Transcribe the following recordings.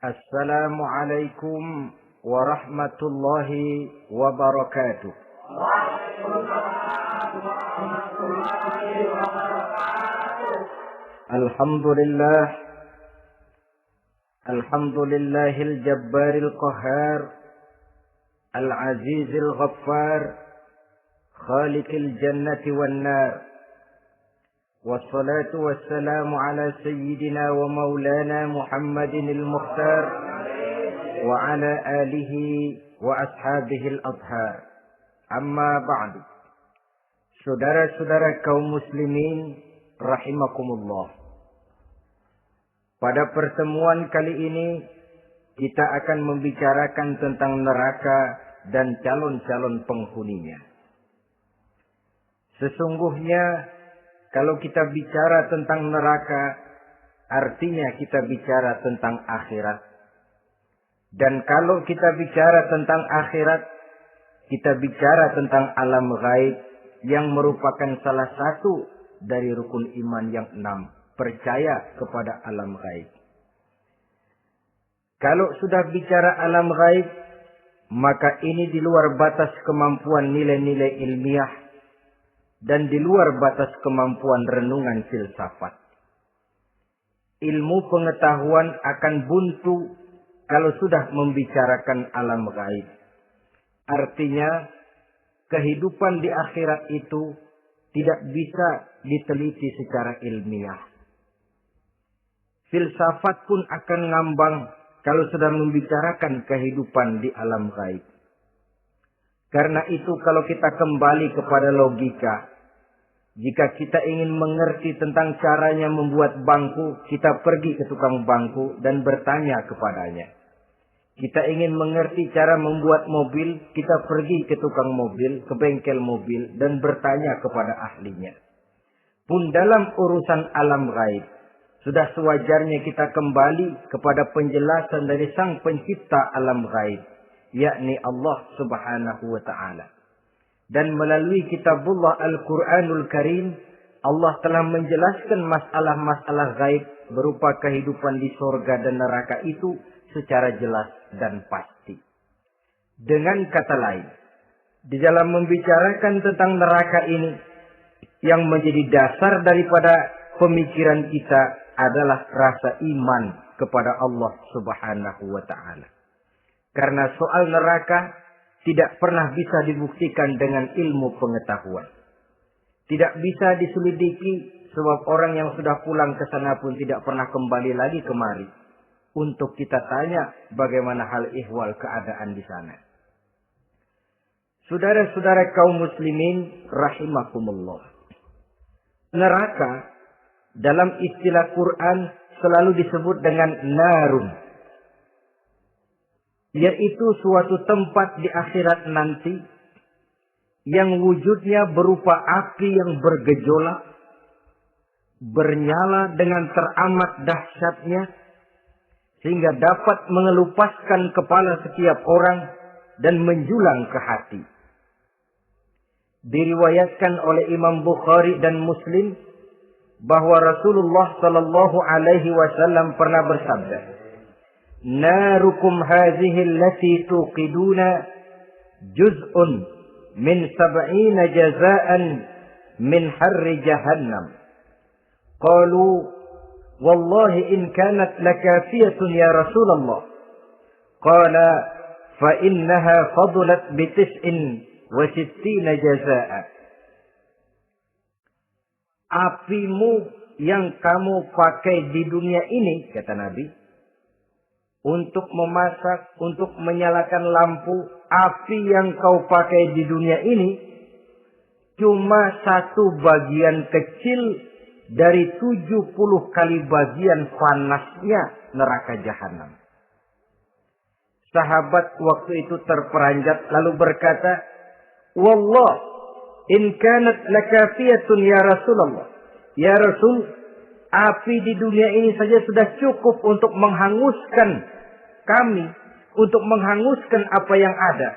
Assalamualaikum warahmatullahi wabarakatuh. Alhamdulillah. Alhamdulillahil jabbaril qahhar, al-azizil ghaffar, khaliqil jannati wan nar. Wassalatu wassalamu ala sayyidina wa maulana Muhammadinil Mukhtar wa ala alihi wa ashabihil adhar. Amma ba'du. Saudara-saudara kaum muslimin rahimakumullah. Pada pertemuan kali ini kita akan membicarakan tentang neraka dan calon-calon penghuninya. Sesungguhnya kalau kita bicara tentang neraka, artinya kita bicara tentang akhirat. Dan kalau kita bicara tentang akhirat, kita bicara tentang alam gaib yang merupakan salah satu dari rukun iman yang 6, percaya kepada alam gaib. Kalau sudah bicara alam gaib, maka ini di luar batas kemampuan nilai-nilai ilmiah dan di luar batas kemampuan renungan filsafat. Ilmu pengetahuan akan buntu kalau sudah membicarakan alam gaib. Artinya, kehidupan di akhirat itu tidak bisa diteliti secara ilmiah. Filsafat pun akan ngambang kalau sudah membicarakan kehidupan di alam gaib. Karena itu kalau kita kembali kepada logika, jika kita ingin mengerti tentang caranya membuat bangku, kita pergi ke tukang bangku dan bertanya kepadanya. Kita ingin mengerti cara membuat mobil, kita pergi ke tukang mobil, ke bengkel mobil dan bertanya kepada ahlinya. Pun dalam urusan alam gaib, sudah sewajarnya kita kembali kepada penjelasan dari Sang Pencipta alam gaib, yakni Allah Subhanahu wa ta'ala. Dan melalui kitabullah Al-Quranul Karim, Allah telah menjelaskan masalah-masalah gaib berupa kehidupan di surga dan neraka itu secara jelas dan pasti. Dengan kata lain, di dalam membicarakan tentang neraka ini, yang menjadi dasar daripada pemikiran kita adalah rasa iman kepada Allah Subhanahu wa ta'ala. Karena soal neraka tidak pernah bisa dibuktikan dengan ilmu pengetahuan. Tidak bisa diselidiki sebab orang yang sudah pulang ke sana pun tidak pernah kembali lagi kemari untuk kita tanya bagaimana hal ihwal keadaan di sana. Saudara-saudara kaum muslimin rahimakumullah. Neraka dalam istilah Quran selalu disebut dengan narun, yaitu suatu tempat di akhirat nanti yang wujudnya berupa api yang bergejolak, bernyala dengan teramat dahsyatnya, sehingga dapat mengelupaskan kepala setiap orang dan menjulang ke hati. Diriwayatkan oleh Imam Bukhari dan Muslim bahwa Rasulullah sallallahu alaihi wasallam pernah bersabda, "Narukum hadhihi allati tuqiduna juz'un min 70 jazaan min harri jahannam." Qalu, "Wallahi in kanat lakafiyatun ya Rasulullah." Qala, "Fa innaha fadlat bi 69 jazaa." Apimu yang kamu pakai di dunia ini, kata Nabi, untuk memasak, untuk menyalakan lampu, api yang kau pakai di dunia ini cuma satu bagian kecil dari 70 kali bagian panasnya neraka jahanam. Sahabat waktu itu terperanjat lalu berkata, "Wallah, in kanat lakafiyatun ya Rasulullah." Ya Rasul, api di dunia ini saja sudah cukup untuk menghanguskan kami, untuk menghanguskan apa yang ada.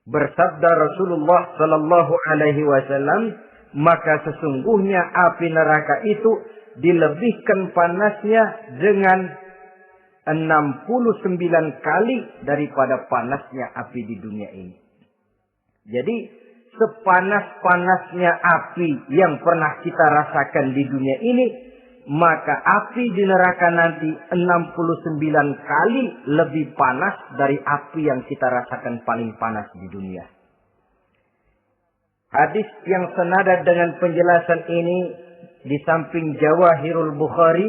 Bersabda Rasulullah sallallahu alaihi wasallam, maka sesungguhnya api neraka itu dilebihkan panasnya dengan 69 kali daripada panasnya api di dunia ini. Jadi sepanas-panasnya api yang pernah kita rasakan di dunia ini, maka api di neraka nanti 69 kali lebih panas dari api yang kita rasakan paling panas di dunia. Hadis yang senada dengan penjelasan ini di samping Jawahirul Bukhari,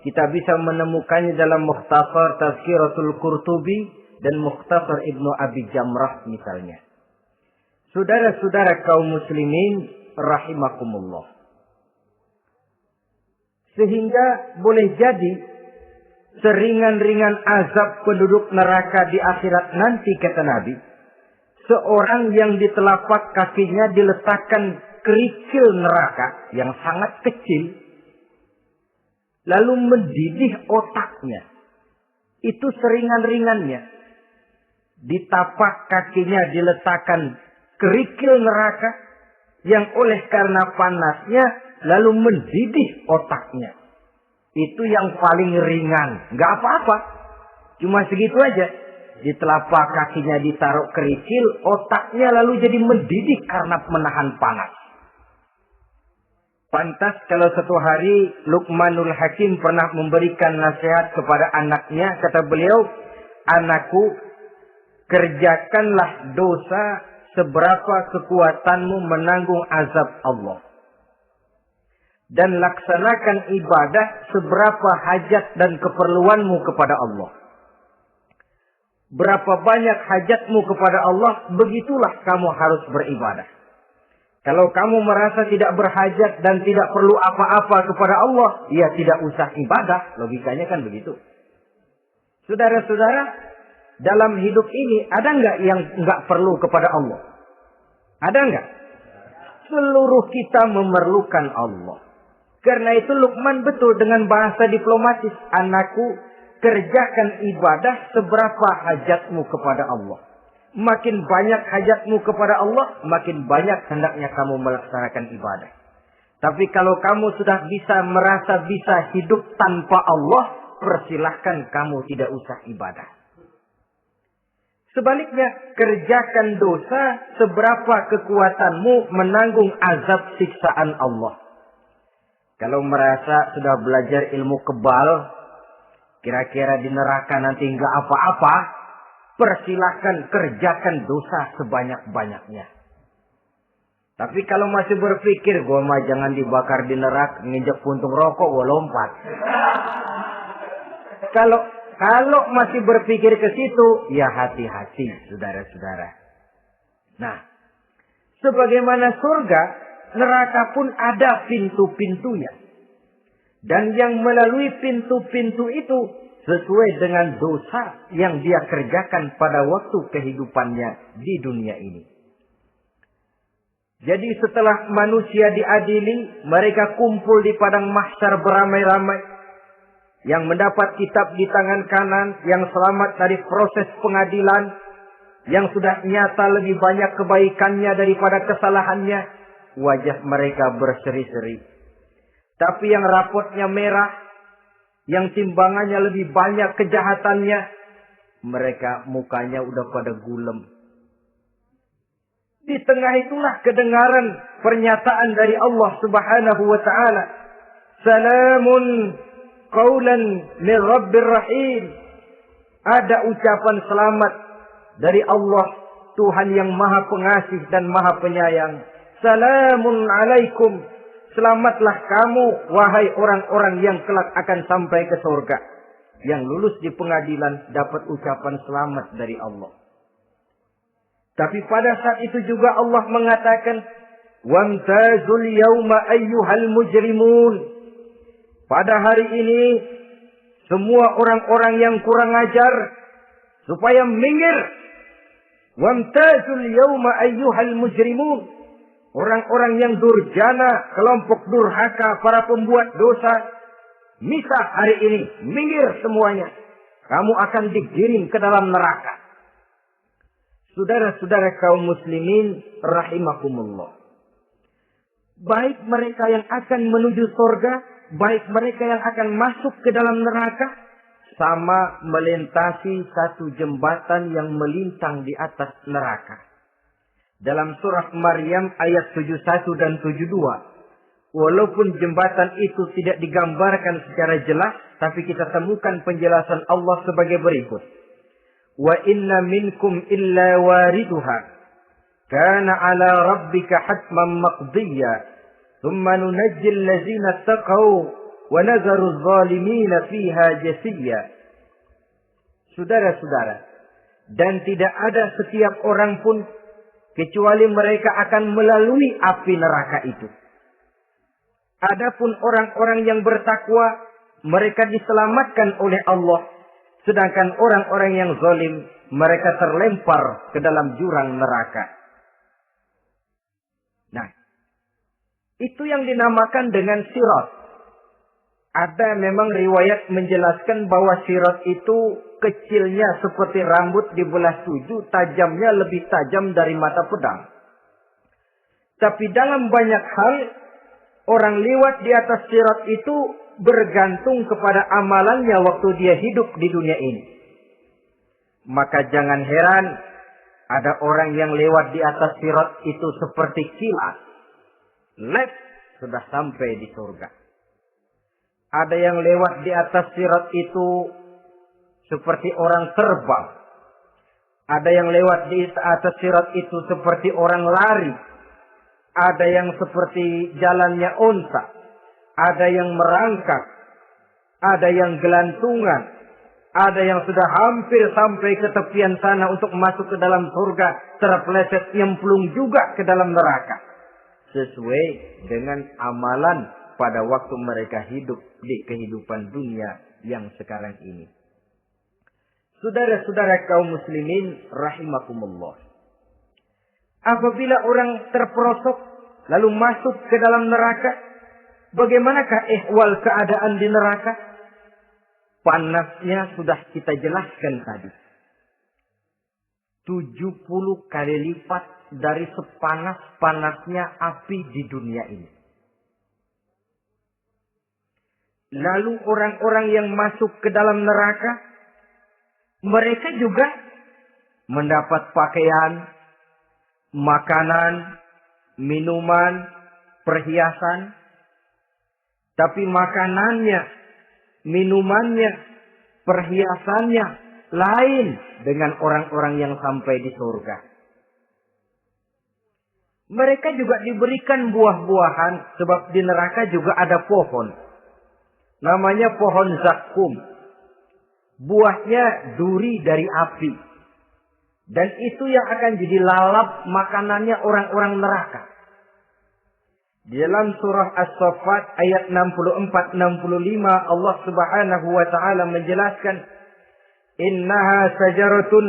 kita bisa menemukannya dalam Mukhtasar Tazkiratul Qurtubi dan Mukhtasar Ibnu Abi Jamrah misalnya. Saudara-saudara kaum muslimin rahimakumullah. Sehingga boleh jadi seringan-ringan azab penduduk neraka di akhirat nanti, kata Nabi, seorang yang di telapak kakinya diletakkan kerikil neraka yang sangat kecil, lalu mendidih otaknya. Itu seringan-ringannya. Di tapak kakinya diletakkan kerikil neraka yang oleh karena panasnya lalu mendidih otaknya. Itu yang paling ringan. Nggak apa-apa. Cuma segitu aja. Di telapak kakinya ditaruh kerikil, otaknya lalu jadi mendidih karena menahan panas. Pantas kalau satu hari Luqmanul Hakim pernah memberikan nasihat kepada anaknya. Kata beliau, anakku, kerjakanlah dosa seberapa kekuatanmu menanggung azab Allah. Dan laksanakan ibadah seberapa hajat dan keperluanmu kepada Allah. Berapa banyak hajatmu kepada Allah, begitulah kamu harus beribadah. Kalau kamu merasa tidak berhajat dan tidak perlu apa-apa kepada Allah, ya tidak usah ibadah. Logikanya kan begitu. Saudara-saudara, dalam hidup ini ada nggak yang nggak perlu kepada Allah? Ada nggak? Seluruh kita memerlukan Allah. Karena itu Luqman betul dengan bahasa diplomatis. Anakku, kerjakan ibadah seberapa hajatmu kepada Allah. Makin banyak hajatmu kepada Allah, makin banyak hendaknya kamu melaksanakan ibadah. Tapi kalau kamu sudah bisa merasa bisa hidup tanpa Allah, persilahkan kamu tidak usah ibadah. Sebaliknya, kerjakan dosa seberapa kekuatanmu menanggung azab siksaan Allah. Kalau merasa sudah belajar ilmu kebal, kira-kira di neraka nanti enggak apa-apa, persilahkan kerjakan dosa sebanyak-banyaknya. Tapi kalau masih berpikir, gua mah jangan dibakar di neraka, nginjek puntung rokok, gua lompat. Kalau masih berpikir ke situ, ya hati-hati, saudara-saudara. Nah, sebagaimana surga, neraka pun ada pintu-pintunya. Dan yang melalui pintu-pintu itu sesuai dengan dosa yang dia kerjakan pada waktu kehidupannya di dunia ini. Jadi setelah manusia diadili, mereka kumpul di padang mahsyar beramai-ramai. Yang mendapat kitab di tangan kanan, yang selamat dari proses pengadilan, yang sudah nyata lebih banyak kebaikannya daripada kesalahannya, wajah mereka berseri-seri. Tapi yang rapotnya merah, yang timbangannya lebih banyak kejahatannya, mereka mukanya udah pada gulem. Di tengah itulah kedengaran pernyataan dari Allah Subhanahu wa taala. Salamun qaulan min Rabbir Rahim. Ada ucapan selamat dari Allah, Tuhan yang Maha Pengasih dan Maha Penyayang. Salamun alaikum. Selamatlah kamu, wahai orang-orang yang kelak akan sampai ke surga. Yang lulus di pengadilan dapat ucapan selamat dari Allah. Tapi pada saat itu juga Allah mengatakan, wamtazul yawma ayyuhal mujrimun. Pada hari ini, semua orang-orang yang kurang ajar, supaya minggir. Wamtazul yawma ayyuhal mujrimun. Orang-orang yang durjana, kelompok durhaka, para pembuat dosa, misah hari ini, minggir semuanya. Kamu akan digiring ke dalam neraka. Saudara-saudara kaum muslimin rahimakumullah. Baik mereka yang akan menuju surga baik mereka yang akan masuk ke dalam neraka sama melintasi satu jembatan yang melintang di atas neraka. Dalam surah Maryam ayat 71 dan 72. Walaupun jembatan itu tidak digambarkan secara jelas, tapi kita temukan penjelasan Allah sebagai berikut. Wa inna minkum illa wariduha. Kana ala rabbika hatman maqdiyya. Thumma nunajjil lazina taqaw. Wa nazaru zalimina fiha jasiyya. Saudara-saudara, dan tidak ada setiap orang pun kecuali mereka akan melalui api neraka itu. Adapun orang-orang yang bertakwa, mereka diselamatkan oleh Allah. Sedangkan orang-orang yang zalim, mereka terlempar ke dalam jurang neraka. Nah, itu yang dinamakan dengan sirat. Ada memang riwayat menjelaskan bahwa sirat itu kecilnya seperti rambut dibelah 7, tajamnya lebih tajam dari mata pedang. Tapi dalam banyak hal, orang lewat di atas sirat itu bergantung kepada amalannya waktu dia hidup di dunia ini. Maka jangan heran ada orang yang lewat di atas sirat itu seperti kilat. Lep, sudah sampai di surga. Ada yang lewat di atas sirat itu seperti orang terbang. Ada yang lewat di atas sirat itu seperti orang lari. Ada yang seperti jalannya unta. Ada yang merangkak. Ada yang gelantungan. Ada yang sudah hampir sampai ke tepian sana untuk masuk ke dalam surga. Terpeleset nyemplung juga ke dalam neraka. Sesuai dengan amalan pada waktu mereka hidup di kehidupan dunia yang sekarang ini. Saudara-saudara kaum muslimin rahimakumullah. Apabila orang terperosok lalu masuk ke dalam neraka, bagaimanakah ihwal keadaan di neraka? Panasnya sudah kita jelaskan tadi. 70 kali lipat dari sepanas-panasnya api di dunia ini. Lalu orang-orang yang masuk ke dalam neraka, mereka juga mendapat pakaian, makanan, minuman, perhiasan. Tapi makanannya, minumannya, perhiasannya lain dengan orang-orang yang sampai di surga. Mereka juga diberikan buah-buahan, sebab di neraka juga ada pohon. Namanya pohon zakum. Buahnya duri dari api. Dan itu yang akan jadi lalap makanannya orang-orang neraka. Di dalam surah As-Saffat ayat 64-65 Allah Subhanahu wa taala menjelaskan, "Innaha sajaratun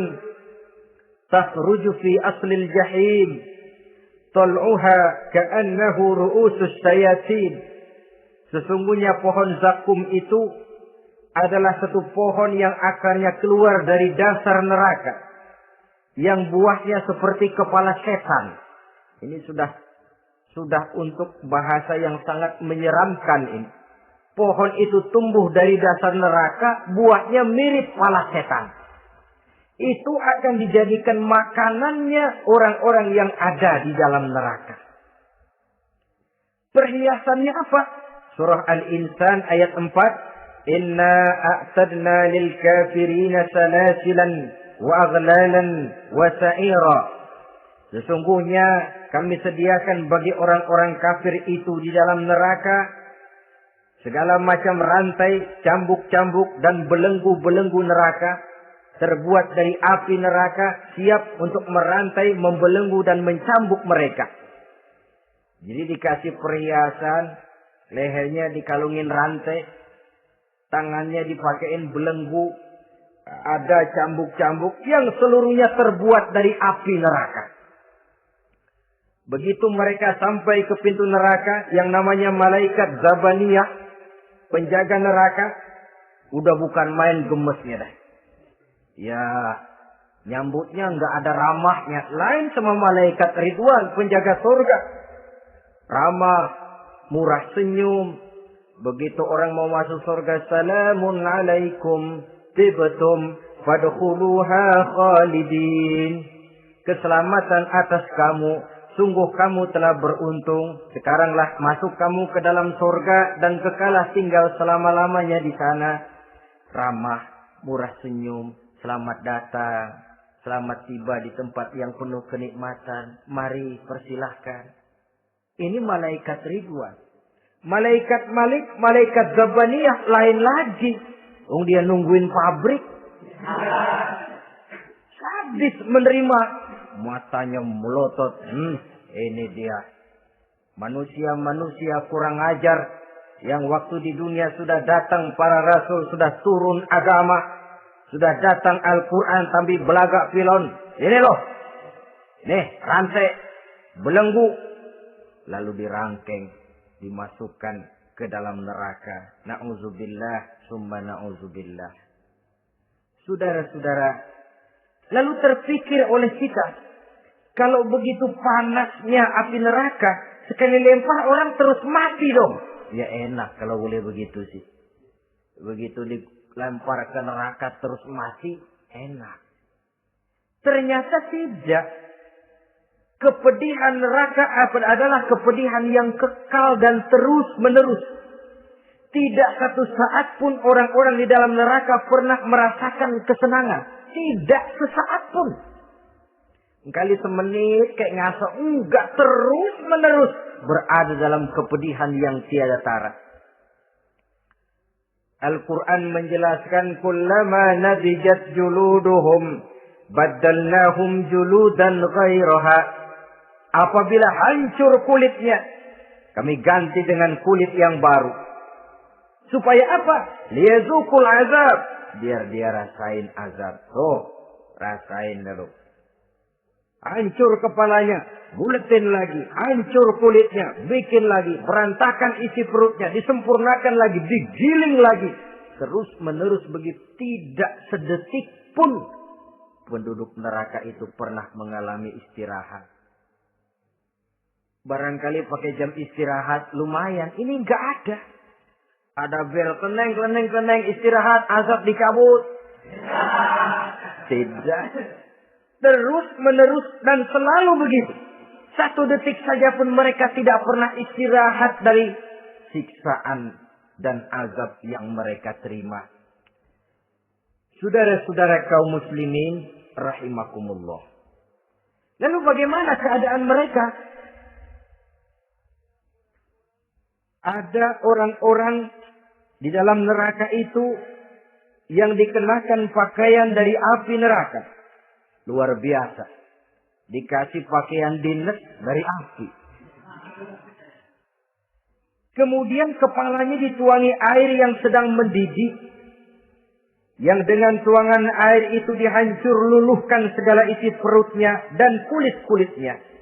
takhruju fi aslil jahim, tal'uha ka'annahu ru'usus sayatin." Sesungguhnya pohon zakum itu adalah satu pohon yang akarnya keluar dari dasar neraka. Yang buahnya seperti kepala setan. Ini sudah untuk bahasa yang sangat menyeramkan ini. Pohon itu tumbuh dari dasar neraka, buahnya mirip kepala setan. Itu akan dijadikan makanannya orang-orang yang ada di dalam neraka. Perhiasannya apa? Surah Al-Insan ayat 4. Inna a'tadna lil kafirina salasilan wa aghlalan wa sa'ira. Sesungguhnya kami sediakan bagi orang-orang kafir itu di dalam neraka segala macam rantai, cambuk-cambuk dan belenggu-belenggu neraka terbuat dari api neraka, siap untuk merantai, membelenggu dan mencambuk mereka. Jadi dikasih perhiasan, lehernya dikalungin rantai, tangannya dipakein belenggu, ada cambuk-cambuk yang seluruhnya terbuat dari api neraka. Begitu mereka sampai ke pintu neraka yang namanya malaikat Zabaniyah, penjaga neraka, udah bukan main gemesnya dah. Ya, nyambutnya nggak ada ramahnya, lain sama malaikat Ridwan, penjaga surga. Ramah, murah senyum, Begitu orang mau masuk surga, salamun alaikum tibtum fadkhuluha khalidin. Keselamatan atas kamu, sungguh kamu telah beruntung. Sekaranglah masuk kamu ke dalam surga dan kekalah tinggal selama-lamanya di sana. Ramah, murah senyum, selamat datang, selamat tiba di tempat yang penuh kenikmatan. Mari persilahkan. Ini malaikat Ridwan. Malaikat Malik, malaikat Zabaniyah lain lagi. Dia nungguin pabrik. Sadis menerima. Matanya melotot. Ini dia. Manusia-manusia kurang ajar. Yang waktu di dunia sudah datang para rasul. Sudah turun agama. Sudah datang Al-Quran tapi belagak pilon. Ini loh. Nih rantai. Belenggu. Lalu dirangkeng, dimasukkan ke dalam neraka. Na'udzubillah, summa na'udzubillah. Saudara-saudara, lalu terpikir oleh kita, kalau begitu panasnya api neraka, sekali lempar orang terus mati dong. Ya enak kalau boleh begitu sih. Begitu dilempar ke neraka terus mati, enak. Ternyata tidak. Kepedihan neraka adalah kepedihan yang kekal dan terus menerus. Tidak satu saat pun orang-orang di dalam neraka pernah merasakan kesenangan. Tidak sesaat pun. Kali semenit kayak ngaso. Enggak, terus menerus berada dalam kepedihan yang tiada tara. Al-Quran menjelaskan kullama nadijat juluduhum baddalnahum juludan ghairaha. Apabila hancur kulitnya, kami ganti dengan kulit yang baru. Supaya apa? Liyazukul azab. Biar dia rasain azab. Rasain dulu. Hancur kepalanya, buletin lagi. Hancur kulitnya, bikin lagi. Berantakan isi perutnya, disempurnakan lagi, digiling lagi. Terus menerus begitu. Tidak sedetik pun penduduk neraka itu pernah mengalami istirahat. Barangkali pakai jam istirahat lumayan. Ini enggak ada. Ada bel keneng istirahat, azab dicabut. Tidak. Terus menerus dan selalu begitu. Satu detik saja pun mereka tidak pernah istirahat dari siksaan dan azab yang mereka terima. Saudara-saudara kaum muslimin rahimakumullah. Lalu bagaimana keadaan mereka? Ada orang-orang di dalam neraka itu yang dikenakan pakaian dari api neraka. Luar biasa. Dikasih pakaian dinas dari api. Kemudian kepalanya dituangi air yang sedang mendidih. Yang dengan tuangan air itu dihancur luluhkan segala isi perutnya dan kulit-kulitnya.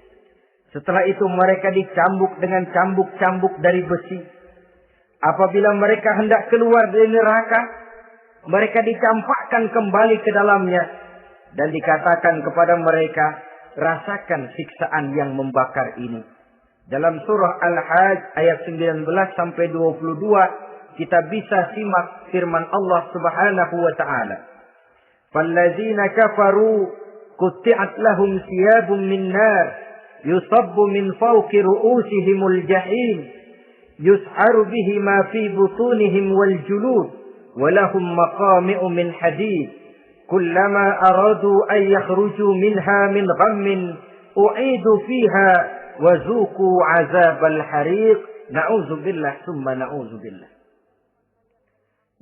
Setelah itu mereka dicambuk dengan cambuk-cambuk dari besi. Apabila mereka hendak keluar dari neraka, mereka dicampakkan kembali ke dalamnya. Dan dikatakan kepada mereka, rasakan siksaan yang membakar ini. Dalam surah Al-Hajj ayat 19 sampai 22, kita bisa simak firman Allah Subhanahu wa taala. Fallazina kafaru qutti'at lahum thiyabun min nar يصب من فوق رؤوسهم الجحيم يسعر به ما في بطونهم والجلود ولهم مقامع من حديد كلما أرادوا أن يخرجوا منها من غم أعيدوا فيها وذوقوا عذاب الحريق نعوذ بالله ثم نعوذ بالله.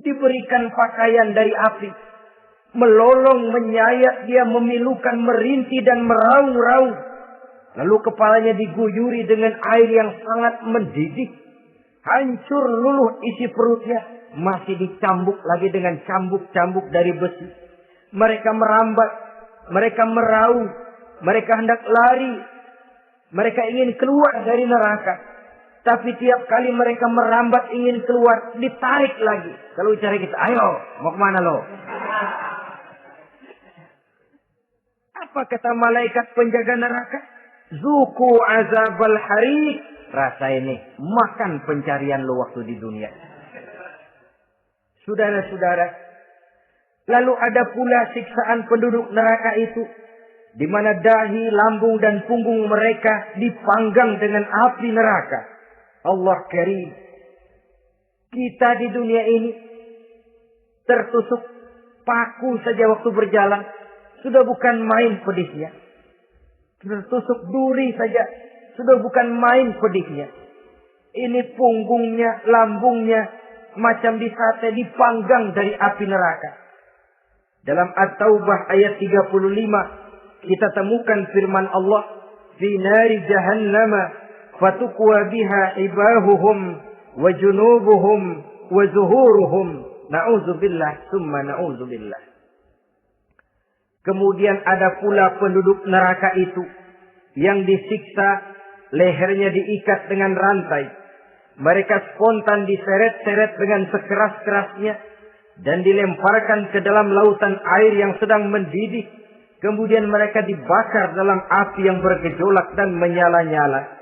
Diberikan pakaian dari api, melolong menyayat dia, memilukan, merintih dan meraung-raung. Lalu kepalanya diguyuri dengan air yang sangat mendidih. Hancur luluh isi perutnya. Masih dicambuk lagi dengan cambuk-cambuk dari besi. Mereka merambat. Mereka meraung. Mereka hendak lari. Mereka ingin keluar dari neraka. Tapi tiap kali mereka merambat ingin keluar, ditarik lagi. Kalau cari kita, ayo, mau kemana lo? Apa kata malaikat penjaga neraka? Zuku azabal harik. Rasa ini. Makan pencarian lo waktu di dunia. Saudara-saudara. Lalu ada pula siksaan penduduk neraka itu. Di mana dahi, lambung, dan punggung mereka dipanggang dengan api neraka. Allah karim. Kita di dunia ini tertusuk paku saja waktu berjalan. Sudah bukan main pedihnya. Tertusuk duri saja. Sudah bukan main pedihnya. Ini punggungnya, lambungnya. Macam disate, dipanggang dari api neraka. Dalam At-Taubah ayat 35. Kita temukan firman Allah. Fi nari jahannama. Fatukwa biha ibahuhum. Wa junubuhum. Wa zuhuruhum. Na'udzubillah. Summa na'udzubillah. Kemudian ada pula penduduk neraka itu. Yang disiksa. Lehernya diikat dengan rantai. Mereka spontan diseret-seret dengan sekeras-kerasnya. Dan dilemparkan ke dalam lautan air yang sedang mendidih. Kemudian mereka dibakar dalam api yang bergejolak dan menyala-nyala.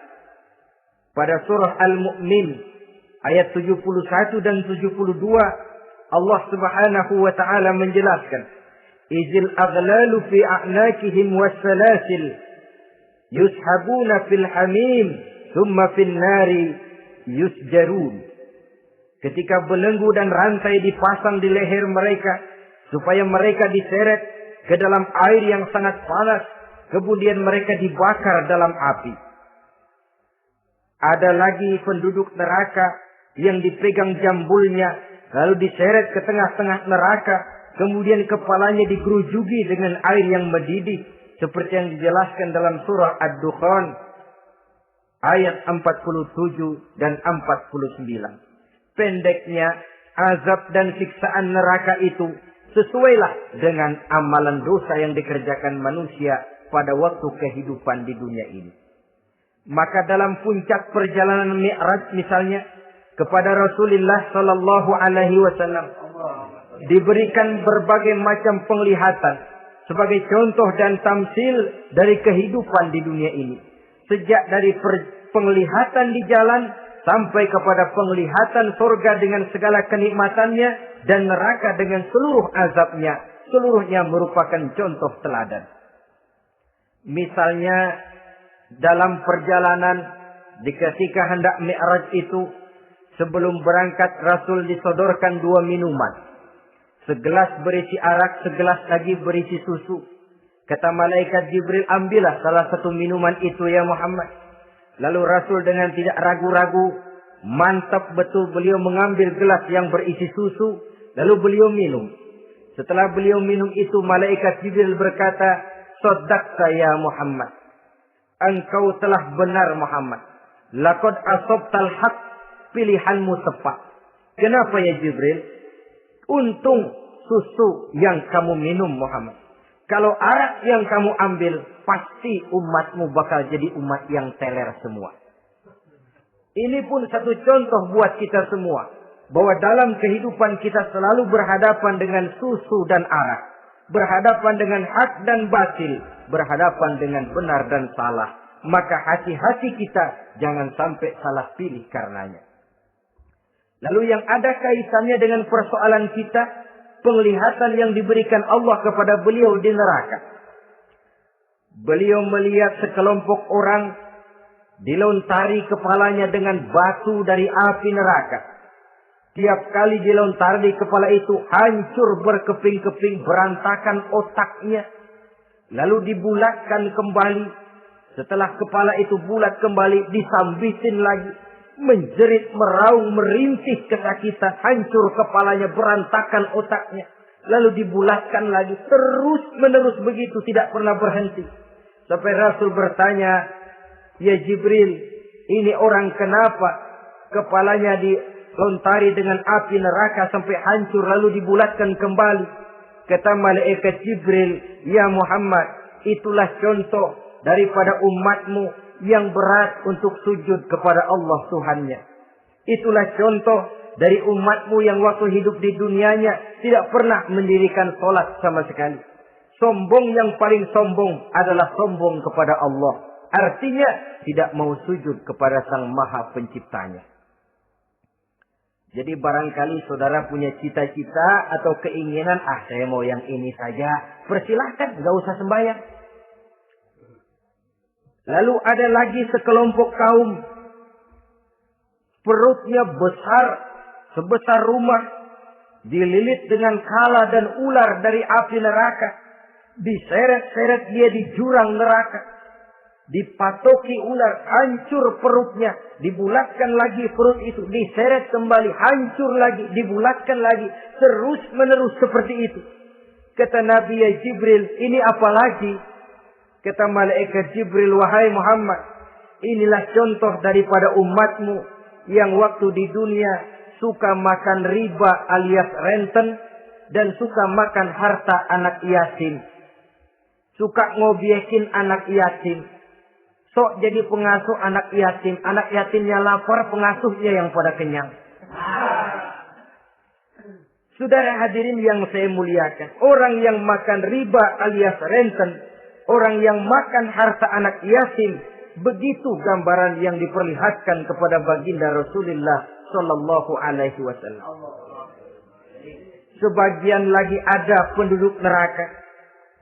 Pada surah Al-Mu'min ayat 71 dan 72 Allah Subhanahu wa taala menjelaskan, "Izil aghlalu fi a'nakihim was-salasil yushabuna fil hamim thumma fil nari yusjarun." Ketika belenggu dan rantai dipasang di leher mereka supaya mereka diseret ke dalam air yang sangat panas. Kemudian mereka dibakar dalam api. Ada lagi penduduk neraka yang dipegang jambulnya. Lalu diseret ke tengah-tengah neraka. Kemudian kepalanya digerujugi dengan air yang mendidih. Seperti yang dijelaskan dalam surah Ad-Dukhan. Ayat 47 dan 49. Pendeknya azab dan siksaan neraka itu sesuailah dengan amalan dosa yang dikerjakan manusia pada waktu kehidupan di dunia ini. Maka dalam puncak perjalanan Mi'raj misalnya kepada Rasulullah sallallahu alaihi wasallam diberikan berbagai macam penglihatan sebagai contoh dan tamsil dari kehidupan di dunia ini. Sejak dari penglihatan di jalan sampai kepada penglihatan surga dengan segala kenikmatannya dan neraka dengan seluruh azabnya. Seluruhnya merupakan contoh teladan. Misalnya dalam perjalanan ketika hendak Mi'raj itu, sebelum berangkat Rasul disodorkan 2 minuman. Segelas berisi arak, segelas lagi berisi susu. Kata malaikat Jibril, ambillah salah satu minuman itu ya Muhammad. Lalu Rasul dengan tidak ragu-ragu, mantap betul beliau mengambil gelas yang berisi susu. Lalu beliau minum. Setelah beliau minum itu, malaikat Jibril berkata, "Shaddaqta ya Muhammad. Engkau telah benar Muhammad. Laqad asabtal haq." Pilihanmu tepat. Kenapa ya Jibril? Untung susu yang kamu minum Muhammad. Kalau arak yang kamu ambil, pasti umatmu bakal jadi umat yang teler semua. Ini pun satu contoh buat kita semua. Bahwa dalam kehidupan kita selalu berhadapan dengan susu dan arak. Berhadapan dengan hak dan batil. Berhadapan dengan benar dan salah. Maka hati-hati kita jangan sampai salah pilih karenanya. Lalu yang ada kaitannya dengan persoalan kita. Penglihatan yang diberikan Allah kepada beliau di neraka. Beliau melihat sekelompok orang dilontari kepalanya dengan batu dari api neraka. Tiap kali dilontari di kepala itu hancur berkeping-keping, berantakan otaknya. Lalu dibulatkan kembali. Setelah kepala itu bulat kembali, disambitin lagi. Menjerit, meraung, merintih kesakitan. Hancur kepalanya, berantakan otaknya. Lalu dibulatkan lagi. Terus menerus begitu, tidak pernah berhenti. Sampai Rasul bertanya, "Ya Jibril, ini orang kenapa kepalanya dilontari dengan api neraka sampai hancur lalu dibulatkan kembali?" Kata malaikat Jibril, "Ya Muhammad, itulah contoh daripada umatmu yang berat untuk sujud kepada Allah Tuhannya. Itulah contoh dari umatmu yang waktu hidup di dunianya tidak pernah mendirikan sholat sama sekali. Sombong yang paling sombong adalah sombong kepada Allah. Artinya tidak mau sujud kepada Sang Maha Penciptanya. Jadi barangkali saudara punya cita-cita atau keinginan, saya mau yang ini saja. Persilahkan, gak usah sembahyang. Lalu ada lagi sekelompok kaum. Perutnya besar, sebesar rumah. Dililit dengan kala dan ular dari api neraka. Diseret-seret dia di jurang neraka. Dipatoki ular, hancur perutnya. Dibulatkan lagi perut itu. Diseret kembali, hancur lagi. Dibulatkan lagi. Terus menerus seperti itu. Kata Nabi Jibril, ini apa lagi? Kata malaikat Jibril, wahai Muhammad, inilah contoh daripada umatmu yang waktu di dunia suka makan riba alias renten dan suka makan harta anak yatim. Suka ngobyekin anak yatim. Sok jadi pengasuh anak yatim. Anak yatimnya lapar, pengasuhnya yang pada kenyang. Saudara hadirin yang saya muliakan. Orang yang makan riba alias renten. Orang yang makan harta anak yatim. Begitu gambaran yang diperlihatkan kepada baginda Rasulullah Sallallahu Alaihi Wasallam. Sebagian lagi ada penduduk neraka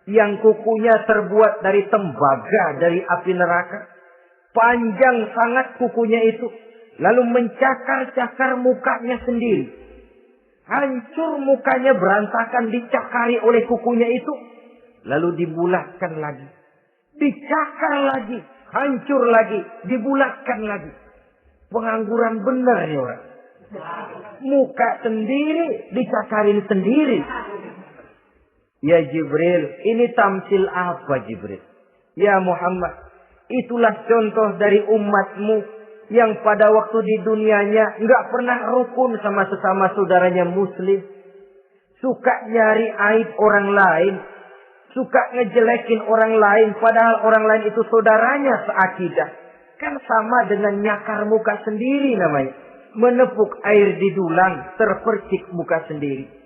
yang kukunya terbuat dari tembaga dari api neraka. Panjang sangat kukunya itu. Lalu mencakar-cakar mukanya sendiri. Hancur mukanya berantakan dicakari oleh kukunya itu. Lalu dibulatkan lagi. Dicakar lagi. Hancur lagi. Dibulatkan lagi. Pengangguran benar ya orang. Muka sendiri dicakarin sendiri. Ya Jibril, ini tamsil apa Jibril? Ya Muhammad, itulah contoh dari umatmu yang pada waktu di dunianya nggak pernah rukun sama sesama saudaranya muslim. Suka nyari aib orang lain. Suka ngejelekin orang lain, padahal orang lain itu saudaranya seakidah. Kan sama dengan nyakar muka sendiri namanya. Menepuk air di dulang, terpercik muka sendiri.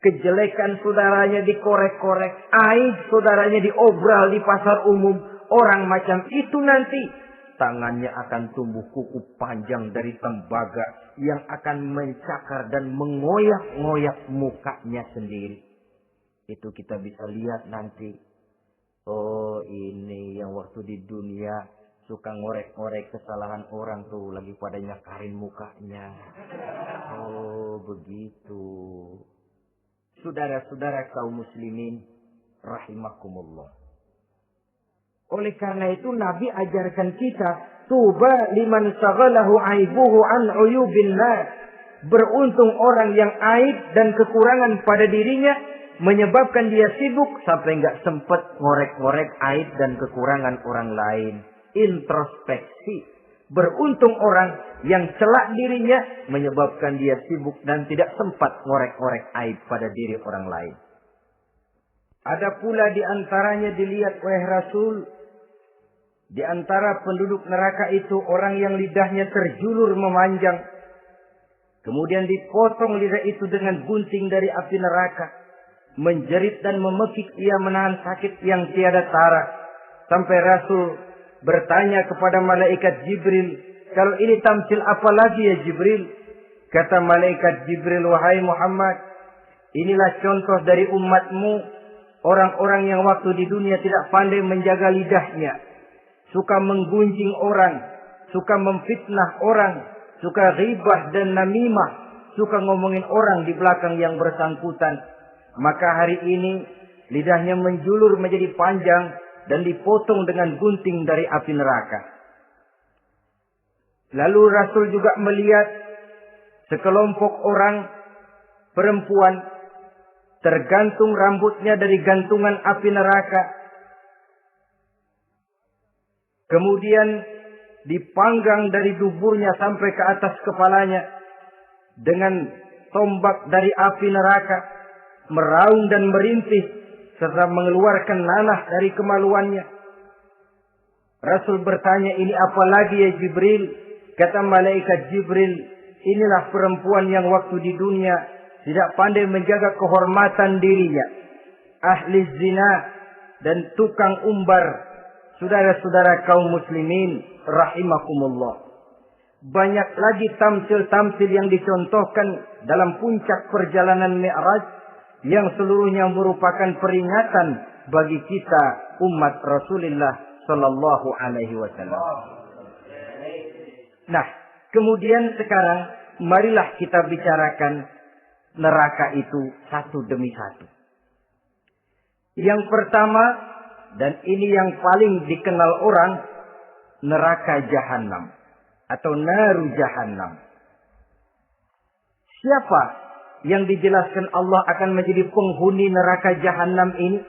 Kejelekan saudaranya dikorek-korek. Aib saudaranya diobral di pasar umum. Orang macam itu nanti. Tangannya akan tumbuh kuku panjang dari tembaga. Yang akan mencakar dan mengoyak-ngoyak mukanya sendiri. Itu kita bisa lihat nanti. Oh ini yang waktu di dunia suka ngorek-ngorek kesalahan orang tuh. Lagi pada nyakarin mukanya. Oh begitu. Saudara-saudara kaum muslimin rahimakumullah. Oleh karena itu Nabi ajarkan kita, tuba liman syaghalahu aibuhu an uyubin nas. Beruntung orang yang aib dan kekurangan pada dirinya menyebabkan dia sibuk sampai enggak sempat ngorek-ngorek aib dan kekurangan orang lain. Introspeksi. Beruntung orang yang celak dirinya menyebabkan dia sibuk dan tidak sempat ngorek-ngorek aib pada diri orang lain. Ada pula di antaranya dilihat oleh Rasul. Di antara penduduk neraka itu orang yang lidahnya terjulur memanjang. Kemudian dipotong lidah itu dengan gunting dari api neraka. Menjerit dan memekik ia menahan sakit yang tiada tara. Sampai Rasul bertanya kepada malaikat Jibril, kalau ini tamsil apa lagi ya Jibril? Kata malaikat Jibril, wahai Muhammad, inilah contoh dari umatmu, orang-orang yang waktu di dunia tidak pandai menjaga lidahnya, suka menggunjing orang, suka memfitnah orang, suka ghibah dan namimah, suka ngomongin orang di belakang yang bersangkutan. Maka hari ini lidahnya menjulur menjadi panjang dan dipotong dengan gunting dari api neraka. Lalu Rasul juga melihat sekelompok orang perempuan tergantung rambutnya dari gantungan api neraka. Kemudian dipanggang dari duburnya sampai ke atas kepalanya dengan tombak dari api neraka, meraung dan merintih serta mengeluarkan nanah dari kemaluannya. Rasul bertanya, ini apa lagi ya Jibril? Kata malaikat Jibril, inilah perempuan yang waktu di dunia tidak pandai menjaga kehormatan dirinya. Ahli zina dan tukang umbar saudara-saudara kaum muslimin rahimakumullah, banyak lagi tamsil-tamsil yang dicontohkan dalam puncak perjalanan Mi'raj yang seluruhnya merupakan peringatan bagi kita umat Rasulullah sallallahu alaihi wasallam. Nah, kemudian sekarang marilah kita bicarakan neraka itu satu demi satu. Yang pertama, dan ini yang paling dikenal orang, neraka Jahannam atau naru Jahannam. Siapa yang dijelaskan Allah akan menjadi penghuni neraka Jahannam ini?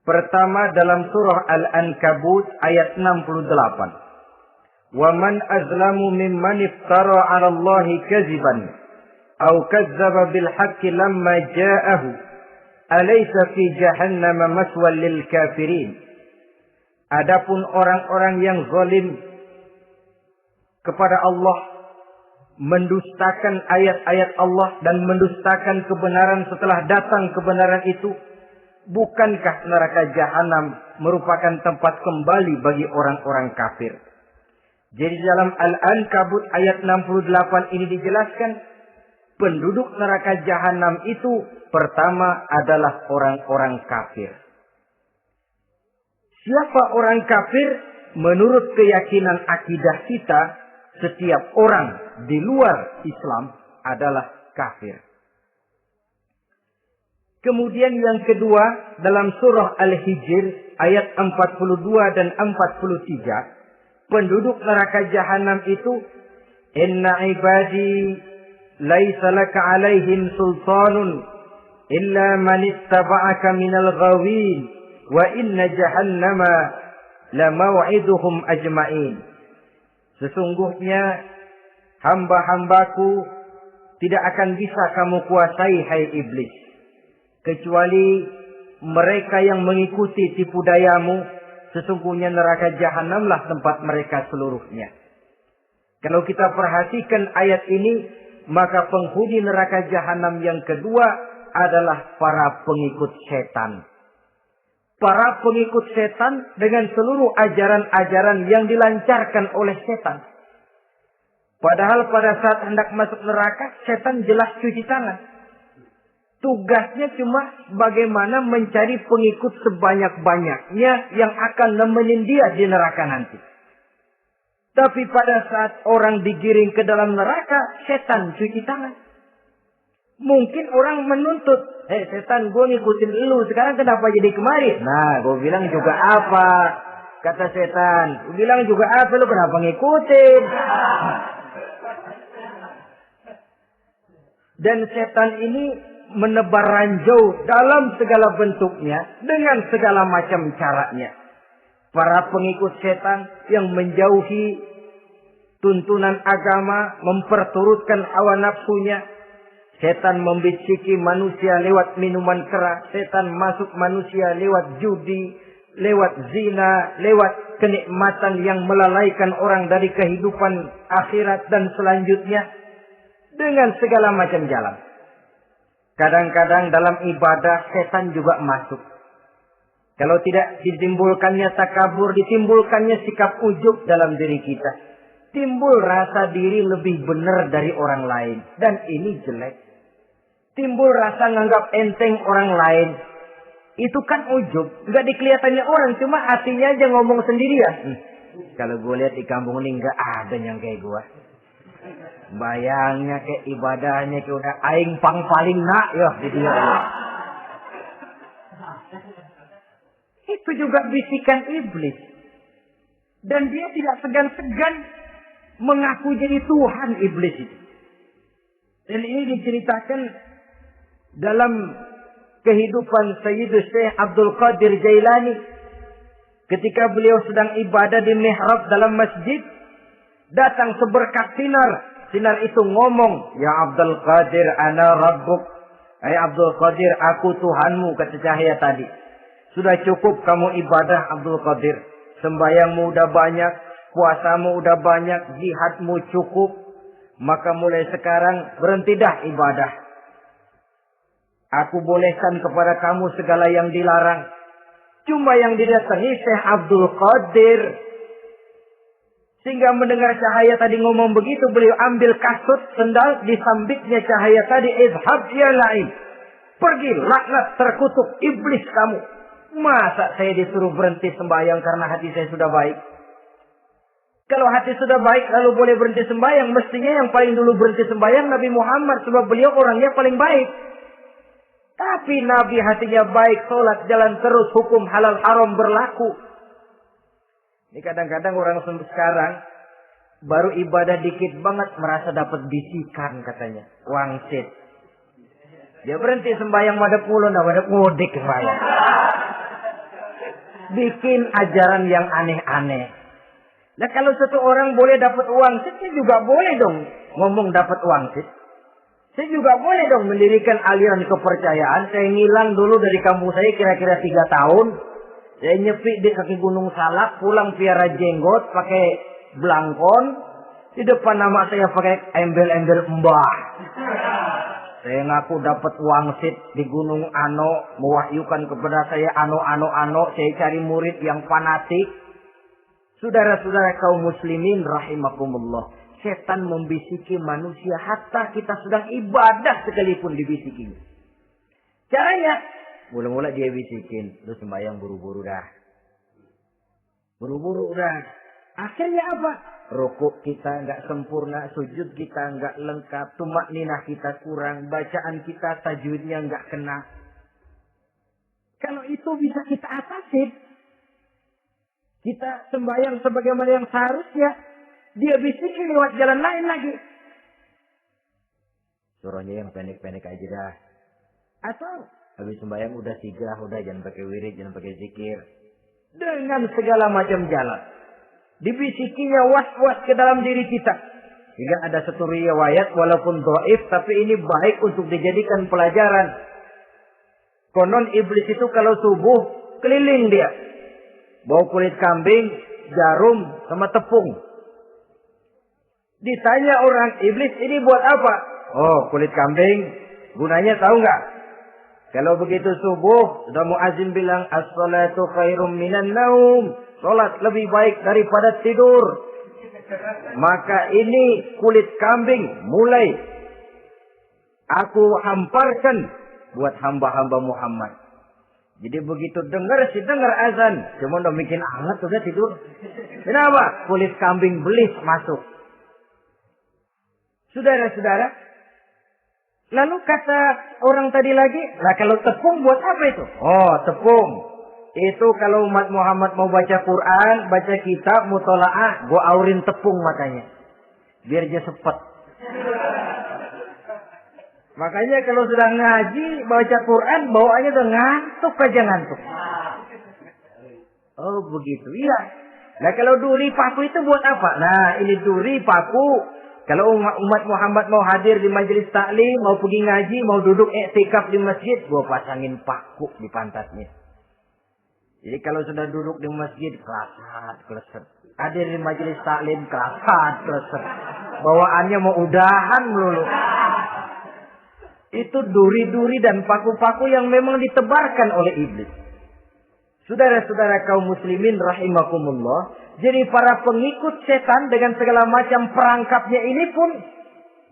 Pertama dalam surah Al-Ankabut ayat 68. Wa man azlamu mimman iftara 'ala Allahi kadziban aw kazzaba bil haqqi lamma ja'ahu alaysa fi jahannam maswal lil kafirin. Adapun orang-orang yang zalim kepada Allah, mendustakan ayat-ayat Allah dan mendustakan kebenaran setelah datang kebenaran itu, bukankah neraka Jahannam merupakan tempat kembali bagi orang-orang kafir? Jadi dalam Al-Ankabut ayat 68 ini dijelaskan, penduduk neraka Jahannam itu pertama adalah orang-orang kafir. Siapa orang kafir? Menurut keyakinan akidah kita, setiap orang di luar Islam adalah kafir. Kemudian yang kedua, dalam surah Al-Hijr ayat 42 dan 43, penduduk neraka Jahannam itu, inna ibadi laisa laka alaihim sultanun illa man ittaba'aka minal ghawin wa inna jahannama la maw'iduhum ajma'in. Sesungguhnya hamba-hambaku tidak akan bisa kamu kuasai, hai iblis, kecuali mereka yang mengikuti tipu dayamu. Sesungguhnya neraka Jahannamlah tempat mereka seluruhnya. Kalau kita perhatikan ayat ini, maka penghuni neraka Jahannam yang kedua adalah para pengikut setan. Para pengikut setan dengan seluruh ajaran-ajaran yang dilancarkan oleh setan. Padahal pada saat hendak masuk neraka, setan jelas cuci tangan. Tugasnya cuma bagaimana mencari pengikut sebanyak-banyaknya yang akan nemenin dia di neraka nanti. Tapi pada saat orang digiring ke dalam neraka, setan cuci tangan. Mungkin orang menuntut, setan, gue ngikutin lu, sekarang kenapa jadi kemari? Nah, gue bilang juga apa? Kata setan, gue bilang juga apa, lu kenapa ngikutin? Dan setan ini menebar ranjau dalam segala bentuknya, dengan segala macam caranya. Para pengikut setan yang menjauhi tuntunan agama, memperturutkan hawa nafsunya. Setan membisiki manusia lewat minuman keras. Setan masuk manusia lewat judi, lewat zina, lewat kenikmatan yang melalaikan orang dari kehidupan akhirat dan selanjutnya. Dengan segala macam jalan. Kadang-kadang dalam ibadah setan juga masuk. Kalau tidak ditimbulkannya takabur, ditimbulkannya sikap ujub dalam diri kita. Timbul rasa diri lebih benar dari orang lain. Dan ini jelek. Timbul rasa nganggap enteng orang lain. Itu kan ujub. Nggak dikelihatannya orang. Cuma hatinya aja ngomong sendirian. Kalau gue lihat di kampung ini nggak ada yang kayak gue. Bayangnya kayak ibadahnya kayak udah aing pang paling nak ya di dia. Itu juga bisikan iblis. Dan dia tidak segan-segan mengaku jadi Tuhan iblis itu. Dan ini diceritakan dalam kehidupan Sayyidus Syekh Abdul Qadir Jailani. Ketika beliau sedang ibadah di mihrab dalam masjid, datang seberkas sinar. Sinar itu ngomong, ya Abdul Qadir, ana rabbuk. Hai Abdul Qadir, aku Tuhanmu, kata cahaya tadi. Sudah cukup kamu ibadah Abdul Qadir. Sembayangmu udah banyak, puasamu udah banyak, jihadmu cukup. Maka mulai sekarang berhenti dah ibadah. Aku bolehkan kepada kamu segala yang dilarang. Cuma yang didatangi Syekh Abdul Qadir. Sehingga mendengar cahaya tadi ngomong begitu, beliau ambil kasut sendal, disambitnya cahaya tadi, izhab ya la'in. Pergi, laknat, terkutuk, iblis kamu. Masa saya disuruh berhenti sembahyang karena hati saya sudah baik? Kalau hati sudah baik lalu boleh berhenti sembahyang, mestinya yang paling dulu berhenti sembahyang Nabi Muhammad, sebab beliau orangnya paling baik. Tapi Nabi hatinya baik, sholat jalan terus, hukum halal haram berlaku. Ini kadang-kadang orang sekarang baru ibadah dikit banget merasa dapat bisikan katanya. Wangsit. Dia berhenti sembahyang madep mulu, nah madep mudik sembahyang. Bikin ajaran yang aneh-aneh. Nah kalau satu orang boleh dapat wangsit, saya juga boleh dong ngomong dapat wangsit. Saya juga boleh dong mendirikan aliran kepercayaan. Saya ngilang dulu dari kampung saya kira-kira 3 tahun. Saya nyepik di kaki Gunung Salak, pulang piara jenggot, pakai belangkon. Di depan nama saya pakai embel-embel mbah. Saya ngaku dapat wangsit di Gunung Ano, mewahyukan kepada saya ano. Saya cari murid yang fanatik. Saudara-saudara kaum muslimin rahimakumullah. Setan membisiki manusia hatta kita sedang ibadah sekalipun dibisikinya. Caranya, mula-mula dia bisikin, lu sembahyang buru-buru dah. Buru-buru dah. Akhirnya apa? Rukuk kita nggak sempurna, sujud kita nggak lengkap, tumakninah kita kurang, bacaan kita tajwidnya nggak kena. Kalau itu bisa kita atasin, kita sembahyang sebagaimana yang seharusnya. Dia bisikin lewat jalan lain lagi. Suruhnya yang pendek-pendek aja dah. Atau habis sembahyang udah 3, udah jangan pakai wirid, jangan pakai zikir. Dengan segala macam jalan. Dibisikinya was-was ke dalam diri kita. Hingga ada satu riwayat walaupun dhaif, tapi ini baik untuk dijadikan pelajaran. Konon iblis itu kalau subuh keliling dia. Bawa kulit kambing, jarum, sama tepung. Ditanya orang, iblis ini buat apa? Oh, kulit kambing. Gunanya tahu nggak? Kalau begitu subuh, sudah muazzin bilang, as-salatu khairum minan naum. Salat lebih baik daripada tidur. Maka ini kulit kambing mulai aku hamparkan buat hamba-hamba Muhammad. Jadi begitu dengar azan, cuma udah bikin hangat udah tidur. Kenapa? Kulit kambing belis masuk. Saudara-saudara, lalu kata orang tadi lagi, lah kalau tepung buat apa itu? Oh, tepung. Itu kalau umat Muhammad mau baca Quran, baca kitab, mutola'ah, gua aurin tepung matanya. Biar dia sepet. Makanya kalau sudah ngaji, baca Quran, bawaannya udah ngantuk aja ngantuk. Oh begitu, iya. Nah kalau duri paku itu buat apa? Nah ini duri paku. Kalau umat Muhammad mau hadir di majelis taklim, mau pergi ngaji, mau duduk iktikaf di masjid, gua pasangin paku di pantatnya. Jadi kalau sudah duduk di masjid, kelasat, kleset. Hadir di majelis taklim, kelasat, kleset. Bawaannya mau udahan melulu. Itu duri-duri dan paku-paku yang memang ditebarkan oleh iblis. Saudara-saudara kaum muslimin rahimakumullah. Jadi para pengikut setan dengan segala macam perangkapnya ini pun.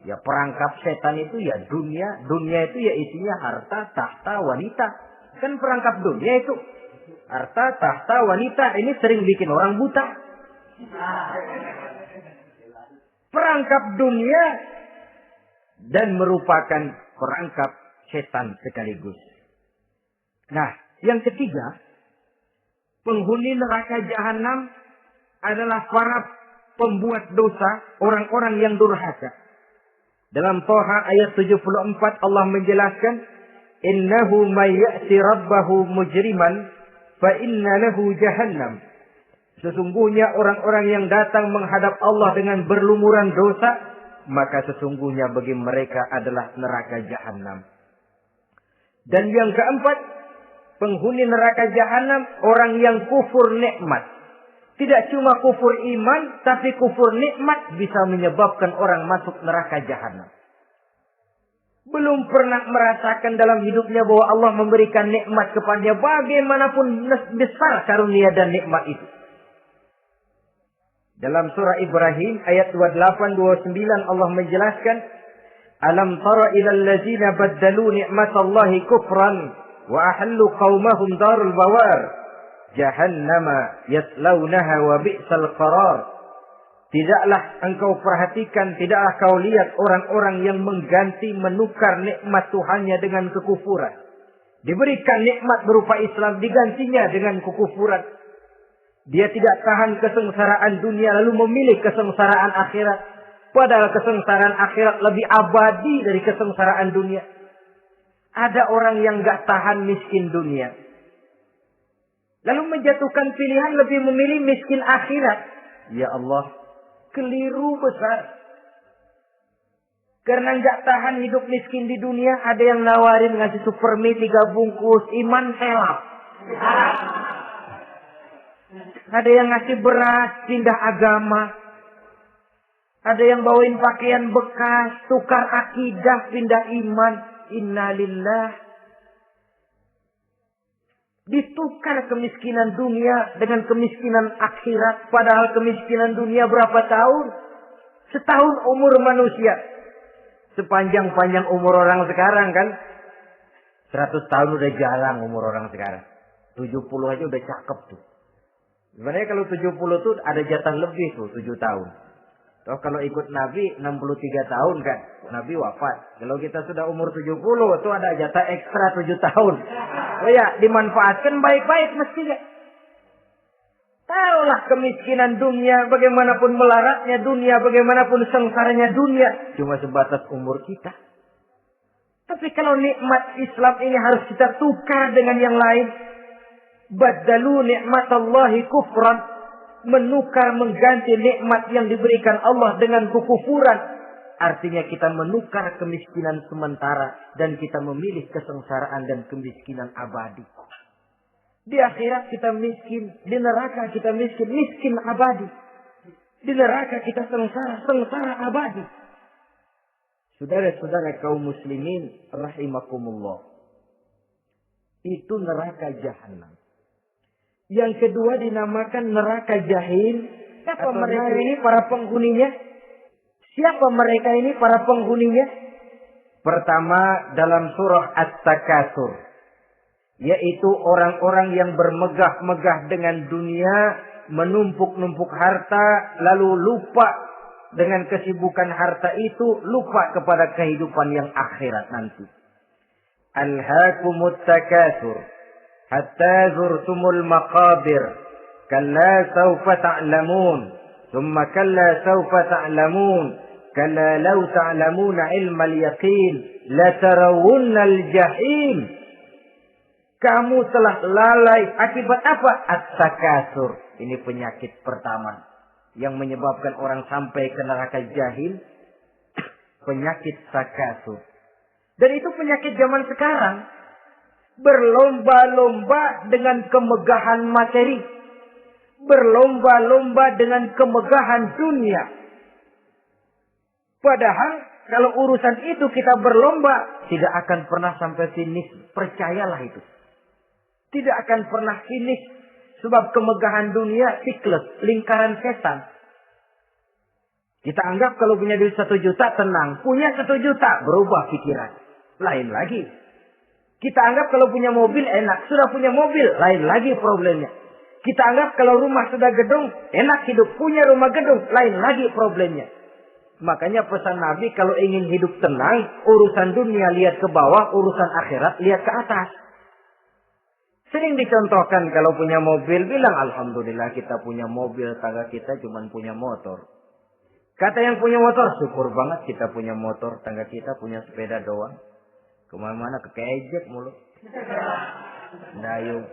Ya perangkap setan itu ya dunia. Dunia itu ya isinya harta, tahta, wanita. Kan perangkap dunia itu. Harta, tahta, wanita. Ini sering bikin orang buta. Perangkap dunia. Dan merupakan perangkap setan sekaligus. Nah yang ketiga. Penghuni neraka jahanam adalah para pembuat dosa, orang-orang yang durhaka. Dalam Thaha ayat 74 Allah menjelaskan, "Innahu may ya'ti rabbahu mujriman fa inna lahu jahannam." Sesungguhnya orang-orang yang datang menghadap Allah dengan berlumuran dosa, maka sesungguhnya bagi mereka adalah neraka jahanam. Dan yang keempat, penghuni neraka jahanam orang yang kufur nikmat. Tidak cuma kufur iman, tapi kufur nikmat bisa menyebabkan orang masuk neraka jahanam. belum pernah merasakan dalam hidupnya bahwa Allah memberikan nikmat kepadanya, bagaimanapun besar karunia dan nikmat itu. Dalam surah Ibrahim ayat 28-29 Allah menjelaskan, alam tara ilal ladzina baddalu ni'matallahi kufran wa ahallu qaumahum darul bawar jahannama yaslaunaha wa bi'sal qarar. Tidaklah engkau perhatikan, tidaklah kau lihat orang-orang yang mengganti, menukar nikmat Tuhannya dengan kekufuran. Diberikan nikmat berupa Islam, digantinya dengan kekufuran. Dia tidak tahan kesengsaraan dunia lalu memilih kesengsaraan akhirat. Padahal kesengsaraan akhirat lebih abadi dari kesengsaraan dunia. Ada orang yang gak tahan miskin dunia, lalu menjatuhkan pilihan lebih memilih miskin akhirat. Ya Allah, keliru besar. Karena gak tahan hidup miskin di dunia, ada yang nawarin ngasih supermi 3 bungkus, iman helap. Ada yang ngasih beras, pindah agama. Ada yang bawain pakaian bekas, tukar akidah, pindah iman. Innalillah. Ditukar kemiskinan dunia dengan kemiskinan akhirat. Padahal kemiskinan dunia berapa tahun? Setahun umur manusia. Sepanjang-panjang umur orang sekarang kan. 100 tahun udah jarang umur orang sekarang. 70 aja udah cakep tuh. Sebenarnya kalau 70 tuh ada jatah lebih tuh 7 tahun. Toh kalau ikut Nabi 63 tahun kan. Nabi wafat. Kalau kita sudah umur 70 tuh ada jatah ekstra 7 tahun. Oh ya, dimanfaatkan baik-baik mestinya. Taruhlah kemiskinan dunia, bagaimanapun melaratnya dunia, bagaimanapun sengsaranya dunia, cuma sebatas umur kita. Tapi kalau nikmat Islam ini harus kita tukar dengan yang lain. Baddalu ni'matallahi kufran. Menukar, mengganti nikmat yang diberikan Allah dengan kekufuran. Artinya kita menukar kemiskinan sementara dan kita memilih kesengsaraan dan kemiskinan abadi. Di akhirat kita miskin, di neraka kita miskin, miskin abadi. Di neraka kita sengsara, sengsara abadi. Saudara-saudara kaum muslimin rahimakumullah. Itu neraka jahanam. Yang kedua dinamakan neraka jahim. Siapa mereka ini para penghuninya? Siapa mereka ini para penghuninya? Pertama dalam surah At-Takatsur, yaitu orang-orang yang bermegah-megah dengan dunia, menumpuk-numpuk harta, lalu lupa dengan kesibukan harta itu, lupa kepada kehidupan yang akhirat nanti. Alhaakumut takatsur hatta zurtumul maqabir kalla sawfa ta'lamun thumma kalla sawfa ta'lamun kalla law ta'lamuna ilmal yaqin la tarawunnal jahim. Kamu telah lalai akibat apa? At-takatsur. Ini penyakit pertama yang menyebabkan orang sampai ke neraka jahil. Penyakit takatsur. Dan itu penyakit zaman sekarang. Berlomba-lomba dengan kemegahan materi. Berlomba-lomba dengan kemegahan dunia. Padahal kalau urusan itu kita berlomba, tidak akan pernah sampai finish. Percayalah itu. Tidak akan pernah finish. Sebab kemegahan dunia siklus, lingkaran setan. Kita anggap kalau punya duit 1 juta tenang. Punya 1 juta berubah pikiran. Lain lagi. Kita anggap kalau punya mobil enak. Sudah punya mobil, lain lagi problemnya. Kita anggap kalau rumah sudah gedung, enak hidup. Punya rumah gedung, lain lagi problemnya. Makanya pesan Nabi kalau ingin hidup tenang, urusan dunia lihat ke bawah, urusan akhirat lihat ke atas. Sering dicontohkan kalau punya mobil, bilang alhamdulillah kita punya mobil, tangga kita cuma punya motor. Kata yang punya motor, syukur banget kita punya motor, tangga kita punya sepeda doang. Kemana-mana kekejek mulu. Dayung.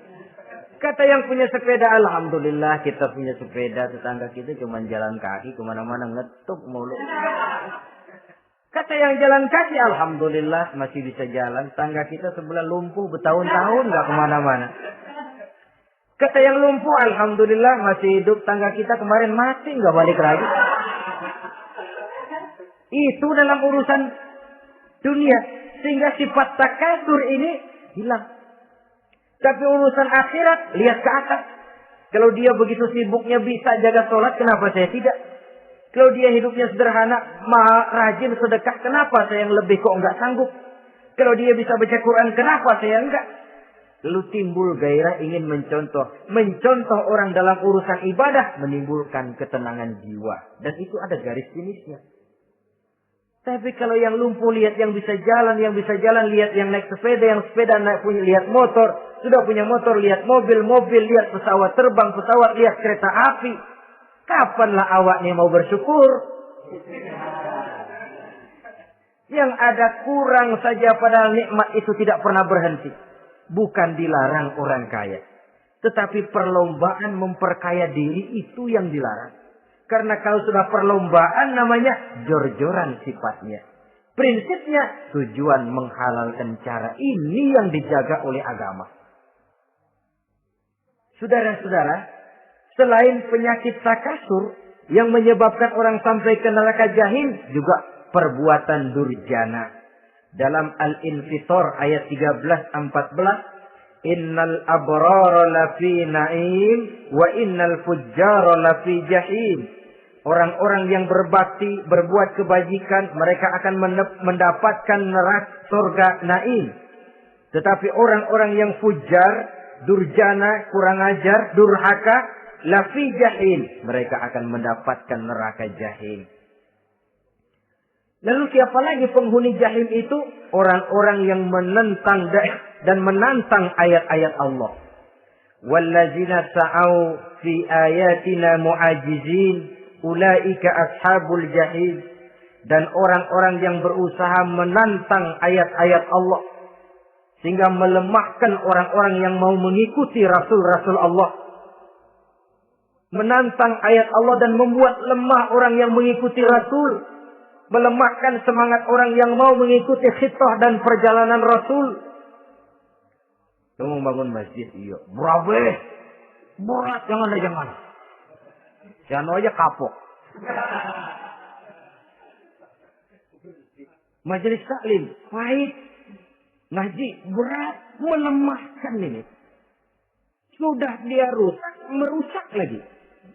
Kata yang punya sepeda, alhamdulillah kita punya sepeda, tetangga kita cuma jalan kaki, kemana-mana ngetuk mulu. Kata yang jalan kaki, alhamdulillah masih bisa jalan, tangga kita sebelah lumpuh bertahun-tahun gak kemana-mana. Kata yang lumpuh, alhamdulillah masih hidup, tangga kita kemarin mati gak balik lagi. Itu dalam urusan dunia. Sehingga sifat takasur ini hilang. Tapi urusan akhirat, lihat ke atas. Kalau dia begitu sibuknya bisa jaga sholat, kenapa saya tidak? Kalau dia hidupnya sederhana, rajin sedekah, kenapa saya yang lebih kok enggak sanggup? Kalau dia bisa baca Quran, kenapa saya enggak? Lalu timbul gairah ingin mencontoh. Mencontoh orang dalam urusan ibadah menimbulkan ketenangan jiwa. Dan itu ada garis finisnya. Tapi kalau yang lumpuh lihat yang bisa jalan, lihat yang naik sepeda, yang sepeda naik punya lihat motor, sudah punya motor lihat mobil, lihat pesawat terbang, lihat kereta api. Kapanlah awaknya mau bersyukur? Yang ada kurang saja padahal nikmat itu tidak pernah berhenti. Bukan dilarang orang kaya. Tetapi perlombaan memperkaya diri itu yang dilarang. Karena kalau sudah perlombaan namanya jor-joran sifatnya. Prinsipnya tujuan menghalalkan cara ini yang dijaga oleh agama. Saudara-saudara, selain penyakit takasur yang menyebabkan orang sampai ke neraka jahim, juga perbuatan durjana. Dalam Al-Infitor ayat 13-14. Innal abrara lafi na'im wa innal fujjara lafi jahim. Orang-orang yang berbakti, berbuat kebajikan, mereka akan mendapatkan neraka surga naim. Tetapi orang-orang yang fujar, durjana, kurang ajar, durhaka, lafi jahim. Mereka akan mendapatkan neraka jahim. Lalu siapa lagi penghuni jahim itu? Orang-orang yang menentang dan menantang ayat-ayat Allah. Wallazina sa'au fi ayatina mu'ajizin ulaika ashabul jahim. Dan orang-orang yang berusaha menantang ayat-ayat Allah sehingga melemahkan orang-orang yang mau mengikuti rasul-rasul Allah. Menantang ayat Allah dan membuat lemah orang yang mengikuti rasul. Melemahkan semangat orang yang mau mengikuti khitah dan perjalanan Rasul. Kamu bangun masjid, iya. Berat, jangan. Jangan aja kapok. Majelis taklim, pahit. Ngaji, berat, melemahkan ini. Sudah dia rusak, merusak lagi.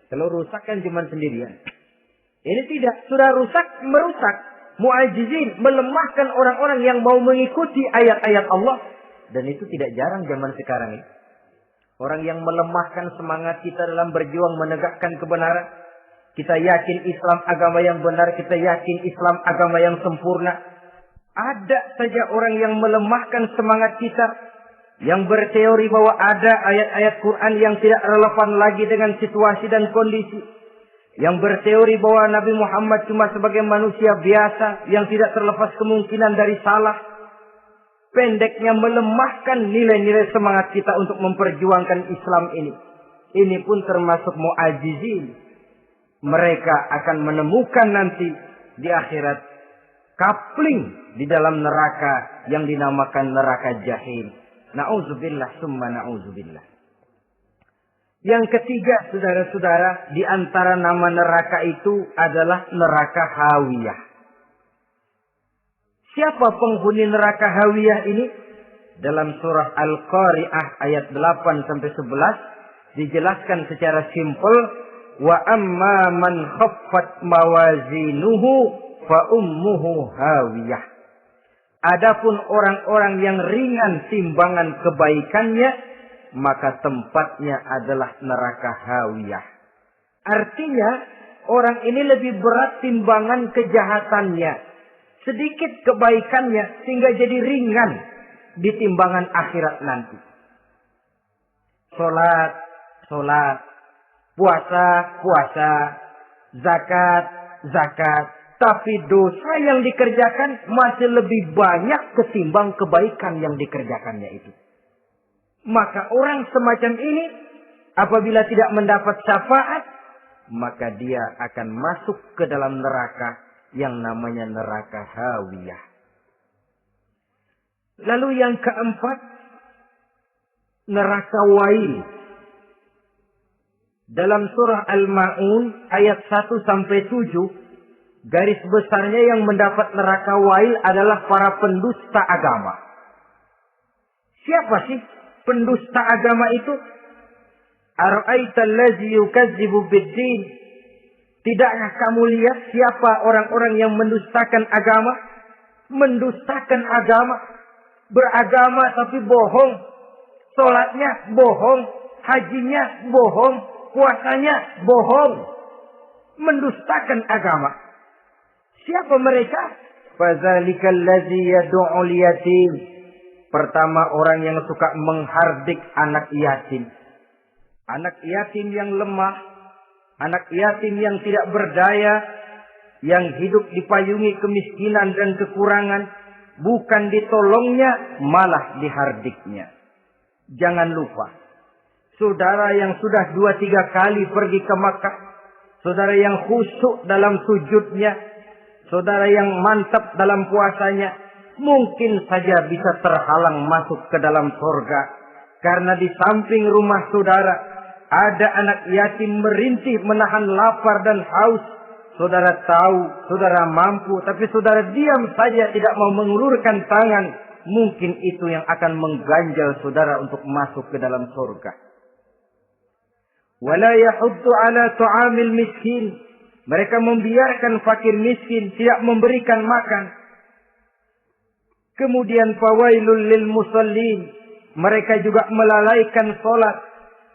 Kalau rusak kan cuma sendirian. Ini tidak. Sudah rusak, merusak. Mu'ajizin. Melemahkan orang-orang yang mau mengikuti ayat-ayat Allah. Dan itu tidak jarang zaman sekarang ini. Orang yang melemahkan semangat kita dalam berjuang menegakkan kebenaran. Kita yakin Islam agama yang benar. Kita yakin Islam agama yang sempurna. Ada saja orang yang melemahkan semangat kita. Yang berteori bahwa ada ayat-ayat Quran yang tidak relevan lagi dengan situasi dan kondisi. Yang berteori bahwa Nabi Muhammad cuma sebagai manusia biasa yang tidak terlepas kemungkinan dari salah. Pendeknya melemahkan nilai-nilai semangat kita untuk memperjuangkan Islam ini. Ini pun termasuk mu'ajizin. Mereka akan menemukan nanti di akhirat kapling di dalam neraka yang dinamakan neraka jahim. Na'udzubillah summa na'udzubillah. Yang ketiga, saudara-saudara, di antara nama neraka itu adalah neraka hawiyah. Siapa penghuni neraka hawiyah ini? Dalam surah Al-Qari'ah ayat 8-11 dijelaskan secara simpel, wa amma man khaffat mawazinuhu fa ummuhu hawiyah. Adapun orang-orang yang ringan timbangan kebaikannya, maka tempatnya adalah neraka hawiyah. Artinya, orang ini lebih berat timbangan kejahatannya. Sedikit kebaikannya, sehingga jadi ringan di timbangan akhirat nanti. Sholat. Puasa. Zakat. Tapi dosa yang dikerjakan masih lebih banyak ketimbang kebaikan yang dikerjakannya itu. Maka orang semacam ini apabila tidak mendapat syafaat, maka dia akan masuk ke dalam neraka yang namanya neraka hawiyah. Lalu yang keempat, neraka wail. Dalam surah Al-Ma'un ayat 1-7 garis besarnya yang mendapat neraka wail adalah para pendusta agama. Siapa sih pendusta agama itu? Ara'aital ladzi yukadzibu bid-din. Tidakkah kamu lihat siapa orang-orang yang mendustakan agama? Mendustakan agama. Beragama tapi bohong. Salatnya bohong. Hajinya bohong. Puasanya bohong. Mendustakan agama. Siapa mereka? Fadzalikal ladzi yad'ul yatim. Pertama, orang yang suka menghardik anak yatim. Anak yatim yang lemah, anak yatim yang tidak berdaya, yang hidup dipayungi kemiskinan dan kekurangan, bukan ditolongnya, malah dihardiknya. Jangan lupa, saudara yang sudah 2-3 kali pergi ke Makkah, saudara yang khusyuk dalam sujudnya, saudara yang mantap dalam puasanya, mungkin saja bisa terhalang masuk ke dalam surga. Karena di samping rumah saudara, ada anak yatim merintih menahan lapar dan haus. Saudara tahu, saudara mampu, tapi saudara diam saja tidak mau mengulurkan tangan. Mungkin itu yang akan mengganjal saudara untuk masuk ke dalam surga. Wala yahuddu ala tu'amil miskin. Mereka membiarkan fakir miskin, tidak memberikan makan. Kemudian fawailul lil musallin. Mereka juga melalaikan salat.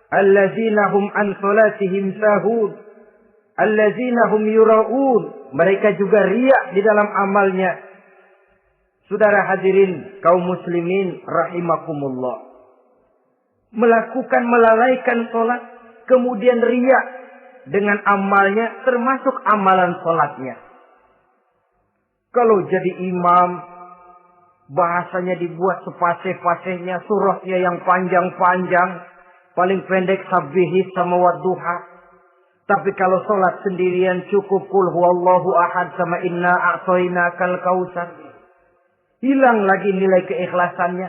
Allazina hum an salatihim sahun. Allazina hum yura'un. Mereka juga riak di dalam amalnya. Saudara hadirin kaum muslimin rahimakumullah. Melalaikan salat, kemudian riak dengan amalnya, termasuk amalan salatnya. Kalau jadi imam, bahasanya dibuat sepasih-pasihnya, surahnya yang panjang-panjang, paling pendek sabbihis sama wadduha. Tapi kalau sholat sendirian cukup kul huwallahu ahad sama inna a'tainakal kautsar. Hilang lagi nilai keikhlasannya.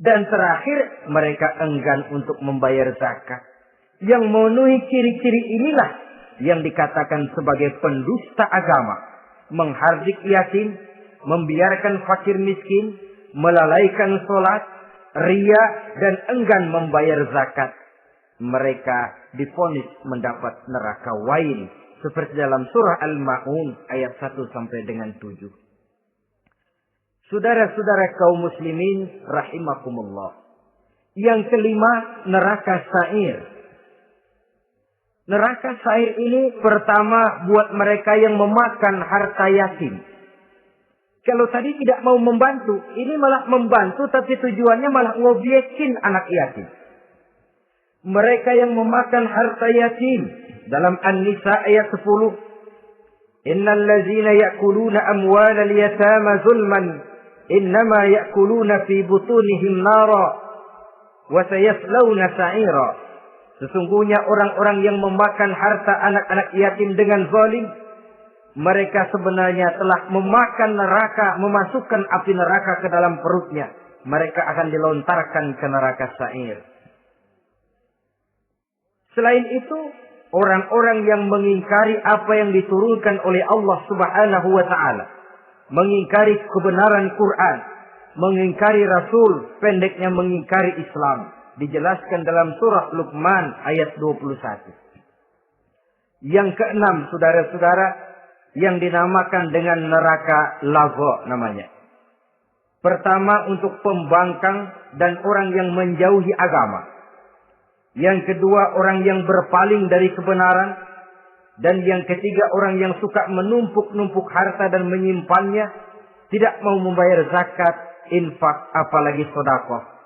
Dan terakhir, mereka enggan untuk membayar zakat. Yang memenuhi ciri-ciri inilah yang dikatakan sebagai pendusta agama. Menghardik yatim, membiarkan fakir miskin, melalaikan sholat, ria, dan enggan membayar zakat. Mereka divonis mendapat neraka wail. Seperti dalam surah Al-Ma'un ayat 1 sampai dengan 7. Saudara-saudara kaum muslimin rahimakumullah. Yang kelima, neraka sa'ir. Neraka sa'ir ini pertama buat mereka yang memakan harta yatim. Kalau tadi tidak mau membantu, ini malah membantu tapi tujuannya malah ngobyekin anak yatim. Mereka yang memakan harta yatim dalam An-Nisa ayat 10. Innal ladzina ya'kuluna amwalal yatama zulman innama ya'kuluna fi butunihim nara wa sayaslawna sa'ira. Sesungguhnya orang-orang yang memakan harta anak-anak yatim dengan zalim, mereka sebenarnya telah memakan neraka, memasukkan api neraka ke dalam perutnya. Mereka akan dilontarkan ke neraka sa'ir. Selain itu, orang-orang yang mengingkari apa yang diturunkan oleh Allah Subhanahu wa Ta'ala, mengingkari kebenaran Quran, mengingkari Rasul, pendeknya mengingkari Islam, dijelaskan dalam surah Luqman ayat 21. Yang keenam, saudara-saudara, yang dinamakan dengan neraka lago namanya. Pertama, untuk pembangkang dan orang yang menjauhi agama. Yang kedua, orang yang berpaling dari kebenaran. Dan yang ketiga, orang yang suka menumpuk-numpuk harta dan menyimpannya. Tidak mau membayar zakat, infak, apalagi sedekah.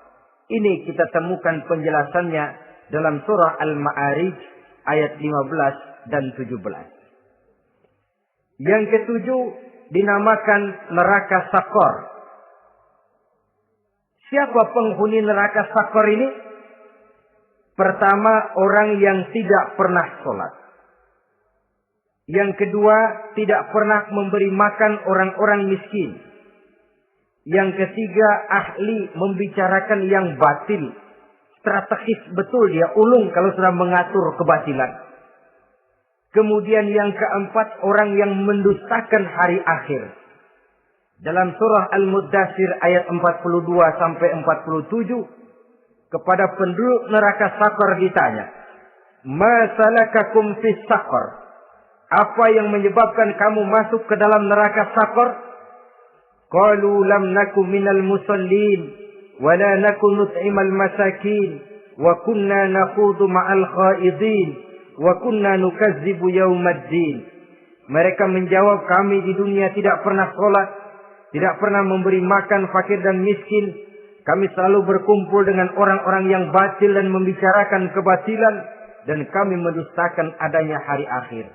Ini kita temukan penjelasannya dalam surah Al-Ma'arij ayat 15 dan 17. Yang ketujuh dinamakan neraka Sakor. Siapa penghuni neraka Sakor ini? Pertama, orang yang tidak pernah sholat. Yang kedua, tidak pernah memberi makan orang-orang miskin. Yang ketiga, ahli membicarakan yang batil. Strategis betul dia, ulung kalau sudah mengatur kebatilan. Kemudian yang keempat, orang yang mendustakan hari akhir. Dalam surah Al-Muddatsir ayat 42 sampai 47, kepada penduduk neraka Sakor ditanya, "Ma salakakum fis Sakor?" Apa yang menyebabkan kamu masuk ke dalam neraka Sakor? Qalu lam naku minal musallin wa la naku nut'imal masakin wa kunna nakhudu ma'al khaidin wa kunna nukazzibu yaumaddin. Mereka menjawab, kami di dunia tidak pernah sholat, tidak pernah memberi makan fakir dan miskin. Kami selalu berkumpul dengan orang-orang yang batil dan membicarakan kebatilan, dan kami mendustakan adanya hari akhir.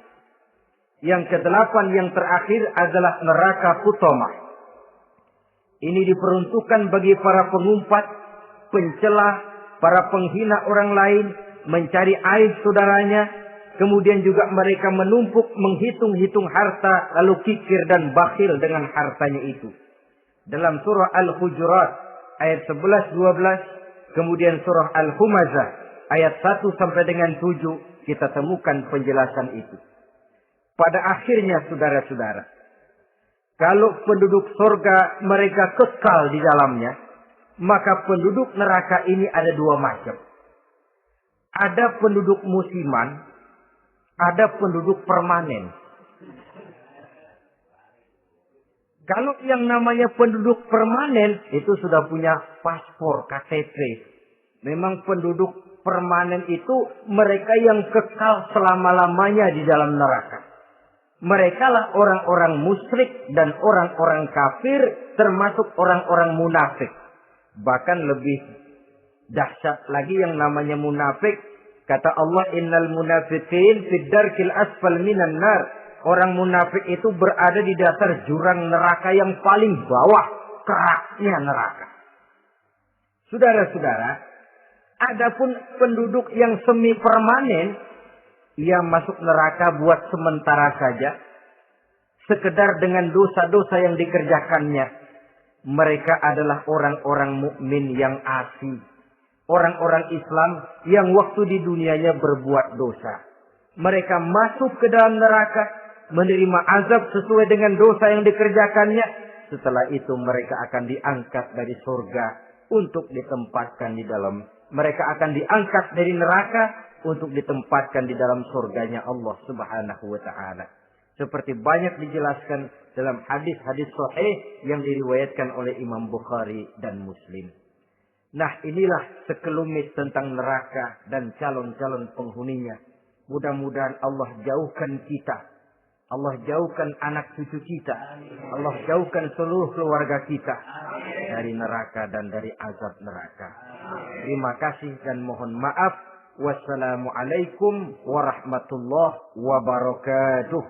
Yang kedelapan, yang terakhir adalah neraka Hutamah. Ini diperuntukkan bagi para pengumpat, pencela, para penghina orang lain, mencari aib saudaranya, kemudian juga mereka menumpuk, menghitung-hitung harta, lalu kikir dan bakhil dengan hartanya itu. Dalam surah Al-Hujurat ayat 11-12, kemudian surah Al-Humazah ayat 1 sampai dengan 7, kita temukan penjelasan itu. Pada akhirnya saudara-saudara, kalau penduduk surga mereka kekal di dalamnya, maka penduduk neraka ini ada dua macam. Ada penduduk musiman, ada penduduk permanen. Kalau yang namanya penduduk permanen itu sudah punya paspor KTP. Memang penduduk permanen itu mereka yang kekal selama-lamanya di dalam neraka. Mereka lah orang-orang musyrik dan orang-orang kafir, termasuk orang-orang munafik. Bahkan lebih dahsyat lagi yang namanya munafik. Kata Allah, innal munafiqin fid darkil asfal minan nar. Orang munafik itu berada di dasar jurang neraka yang paling bawah, keraknya neraka. Saudara-saudara, adapun penduduk yang semi permanen, ia masuk neraka buat sementara saja, sekedar dengan dosa-dosa yang dikerjakannya. Mereka adalah orang-orang mukmin yang asli, orang-orang Islam yang waktu di dunianya berbuat dosa. Mereka masuk ke dalam neraka, menerima azab sesuai dengan dosa yang dikerjakannya. Setelah itu mereka akan diangkat dari surga untuk ditempatkan di dalam. Mereka akan diangkat dari neraka untuk ditempatkan di dalam surganya Allah Subhanahu wa ta'ala. Seperti banyak dijelaskan dalam hadis-hadis sahih yang diriwayatkan oleh Imam Bukhari dan Muslim. Nah, inilah sekelumit tentang neraka dan calon-calon penghuninya. Mudah-mudahan Allah jauhkan kita. Allah jauhkan anak cucu kita. Allah jauhkan seluruh keluarga kita dari neraka dan dari azab neraka. Terima kasih dan mohon maaf. Wassalamualaikum warahmatullahi wabarakatuh.